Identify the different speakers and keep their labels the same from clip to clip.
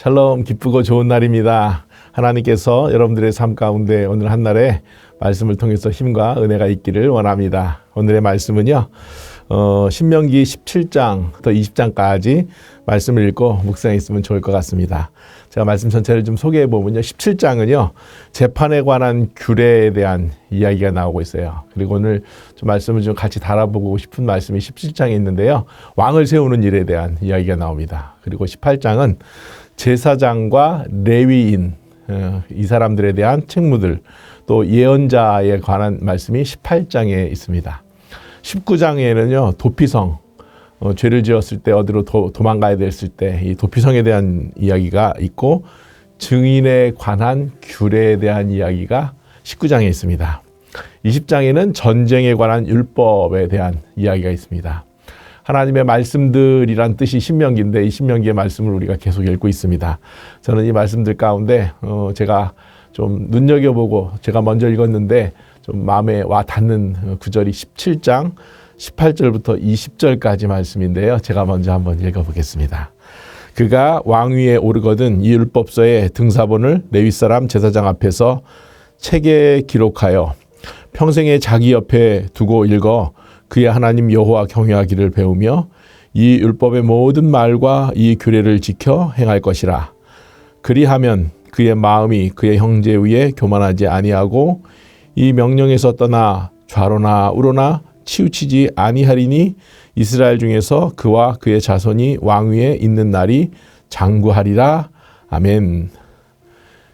Speaker 1: 샬롬, 기쁘고 좋은 날입니다. 하나님께서 여러분들의 삶 가운데 오늘 한날에 말씀을 통해서 힘과 은혜가 있기를 원합니다. 오늘의 말씀은요, 신명기 17장부터 20장까지 말씀을 읽고 묵상했으면 좋을 것 같습니다. 제가 말씀 전체를 좀 소개해 보면요, 17장은요 재판에 관한 규례에 대한 이야기가 나오고 있어요. 그리고 오늘 좀 말씀을 좀 같이 달아보고 싶은 말씀이 17장에 있는데요, 왕을 세우는 일에 대한 이야기가 나옵니다. 그리고 18장은 제사장과 레위인, 이 사람들에 대한 책무들, 또 예언자에 관한 말씀이 18장에 있습니다. 19장에는요 도피성, 죄를 지었을 때 어디로 도망가야 됐을 때 이 도피성에 대한 이야기가 있고, 증인에 관한 규례에 대한 이야기가 19장에 있습니다. 20장에는 전쟁에 관한 율법에 대한 이야기가 있습니다. 하나님의 말씀들이란 뜻이 신명기인데, 이 신명기의 말씀을 우리가 계속 읽고 있습니다. 저는 이 말씀들 가운데 제가 좀 눈여겨보고 제가 먼저 읽었는데 좀 마음에 와 닿는 구절이 17장 18절부터 20절까지 말씀인데요, 제가 먼저 한번 읽어보겠습니다. 그가 왕위에 오르거든 이 율법서의 등사본을 레위 사람 제사장 앞에서 책에 기록하여 평생에 자기 옆에 두고 읽어 그의 하나님 여호와 경외하기를 배우며 이 율법의 모든 말과 이 규례를 지켜 행할 것이라. 그리하면 그의 마음이 그의 형제 위에 교만하지 아니하고 이 명령에서 떠나 좌로나 우로나 치우치지 아니하리니 이스라엘 중에서 그와 그의 자손이 왕위에 있는 날이 장구하리라. 아멘.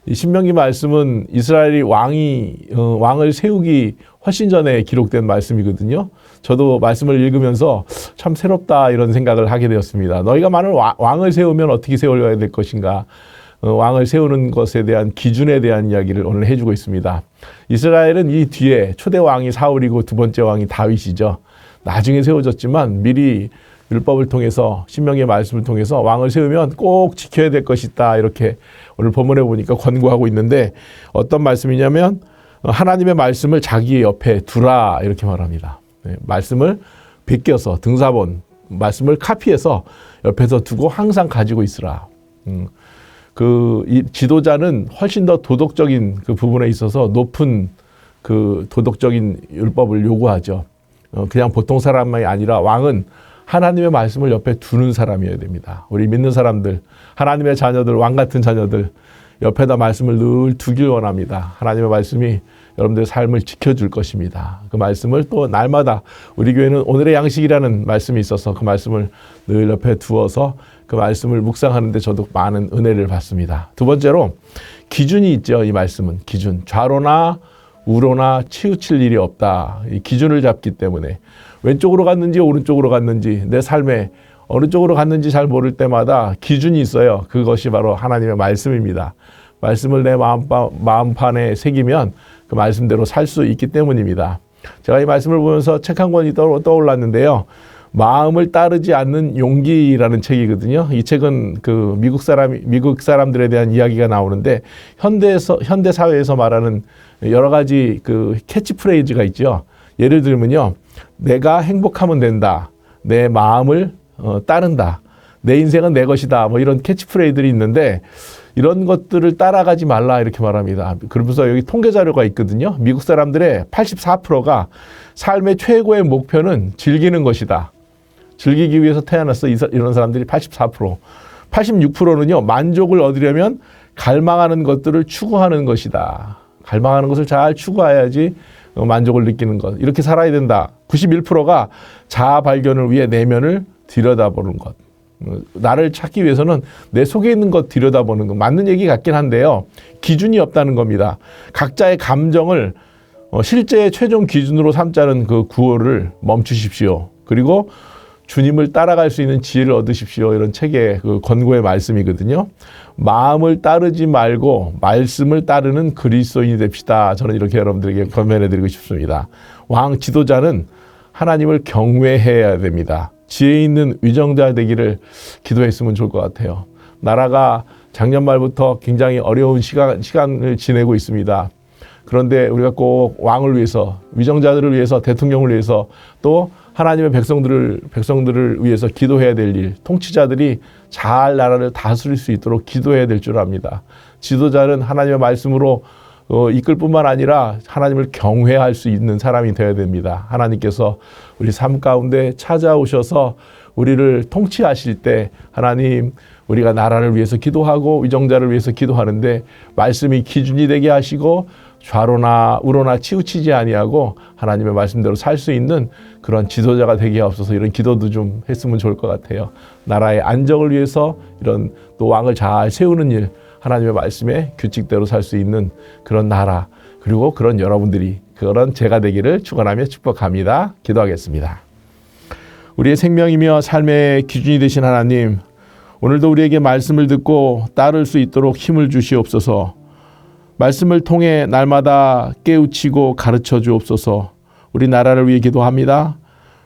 Speaker 1: 이 신명기 말씀은 이스라엘이 왕을 세우기 훨씬 전에 기록된 말씀이거든요. 저도 말씀을 읽으면서 참 새롭다 이런 생각을 하게 되었습니다. 너희가 만일 왕을 세우면 어떻게 세워야 될 것인가, 왕을 세우는 것에 대한 기준에 대한 이야기를 오늘 해주고 있습니다. 이스라엘은 이 뒤에 초대 왕이 사울이고 두 번째 왕이 다윗이죠. 나중에 세워졌지만 미리 율법을 통해서, 신명기의 말씀을 통해서 왕을 세우면 꼭 지켜야 될 것이다, 이렇게 오늘 본문에 보니까 권고하고 있는데, 어떤 말씀이냐면 하나님의 말씀을 자기 옆에 두라, 이렇게 말합니다. 말씀을 베껴서, 등사본 말씀을 카피해서 옆에서 두고 항상 가지고 있으라. 이 지도자는 훨씬 더 도덕적인 그 부분에 있어서 높은 그 도덕적인 율법을 요구하죠. 그냥 보통 사람만이 아니라 왕은 하나님의 말씀을 옆에 두는 사람이어야 됩니다. 우리 믿는 사람들, 하나님의 자녀들, 왕 같은 자녀들 옆에다 말씀을 늘 두길 원합니다. 하나님의 말씀이 여러분들의 삶을 지켜줄 것입니다. 그 말씀을 또 날마다, 우리 교회는 오늘의 양식이라는 말씀이 있어서 그 말씀을 늘 옆에 두어서 그 말씀을 묵상하는데 저도 많은 은혜를 받습니다. 두 번째로 기준이 있죠. 이 말씀은 기준, 좌로나 우로나 치우칠 일이 없다. 이 기준을 잡기 때문에 왼쪽으로 갔는지 오른쪽으로 갔는지, 내 삶에 어느 쪽으로 갔는지 잘 모를 때마다 기준이 있어요. 그것이 바로 하나님의 말씀입니다. 말씀을 내 마음판에 새기면 그 말씀대로 살 수 있기 때문입니다. 제가 이 말씀을 보면서 책 한 권이 떠올랐는데요, 마음을 따르지 않는 용기라는 책이거든요. 이 책은 그 미국 사람들에 대한 이야기가 나오는데, 현대 사회에서 말하는 여러 가지 그 캐치프레이즈가 있죠. 예를 들면요, 내가 행복하면 된다, 내 마음을 따른다, 내 인생은 내 것이다, 뭐 이런 캐치프레이즈들이 있는데, 이런 것들을 따라가지 말라, 이렇게 말합니다. 그러면서 여기 통계 자료가 있거든요. 미국 사람들의 84%가 삶의 최고의 목표는 즐기는 것이다. 즐기기 위해서 태어났어. 이런 사람들이 84%. 86%는요, 만족을 얻으려면 갈망하는 것들을 추구하는 것이다. 갈망하는 것을 잘 추구해야지 만족을 느끼는 것. 이렇게 살아야 된다. 91%가 자아 발견을 위해 내면을 들여다보는 것. 나를 찾기 위해서는 내 속에 있는 것 들여다보는 것. 맞는 얘기 같긴 한데요, 기준이 없다는 겁니다. 각자의 감정을 실제의 최종 기준으로 삼자는 그 구호를 멈추십시오. 그리고 주님을 따라갈 수 있는 지혜를 얻으십시오. 이런 책의 그 권고의 말씀이거든요. 마음을 따르지 말고 말씀을 따르는 그리스도인이 됩시다. 저는 이렇게 여러분들에게 권면해드리고 싶습니다. 왕 지도자는 하나님을 경외해야 됩니다. 지혜 있는 위정자 되기를 기도했으면 좋을 것 같아요. 나라가 작년 말부터 굉장히 어려운 시간을 지내고 있습니다. 그런데 우리가 꼭 왕을 위해서, 위정자들을 위해서, 대통령을 위해서, 또 하나님의 백성들을 위해서 기도해야 될 일, 통치자들이 잘 나라를 다스릴 수 있도록 기도해야 될 줄 압니다. 지도자는 하나님의 말씀으로 이끌 뿐만 아니라 하나님을 경외할 수 있는 사람이 되어야 됩니다. 하나님께서 우리 삶 가운데 찾아오셔서 우리를 통치하실 때 하나님, 우리가 나라를 위해서 기도하고 위정자를 위해서 기도하는데 말씀이 기준이 되게 하시고 좌로나 우로나 치우치지 아니하고 하나님의 말씀대로 살 수 있는 그런 지도자가 되게 하옵소서. 이런 기도도 좀 했으면 좋을 것 같아요. 나라의 안정을 위해서 이런 또 왕을 잘 세우는 일, 하나님의 말씀에 규칙대로 살 수 있는 그런 나라, 그리고 그런 여러분들이, 그런 제가 되기를 축원하며 축복합니다. 기도하겠습니다. 우리의 생명이며 삶의 기준이 되신 하나님, 오늘도 우리에게 말씀을 듣고 따를 수 있도록 힘을 주시옵소서. 말씀을 통해 날마다 깨우치고 가르쳐 주옵소서. 우리 나라를 위해 기도합니다.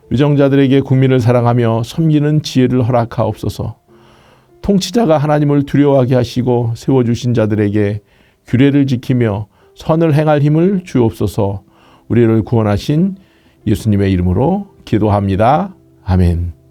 Speaker 1: 위정자들에게 국민을 사랑하며 섬기는 지혜를 허락하옵소서. 통치자가 하나님을 두려워하게 하시고 세워주신 자들에게 규례를 지키며 선을 행할 힘을 주옵소서. 우리를 구원하신 예수님의 이름으로 기도합니다. 아멘.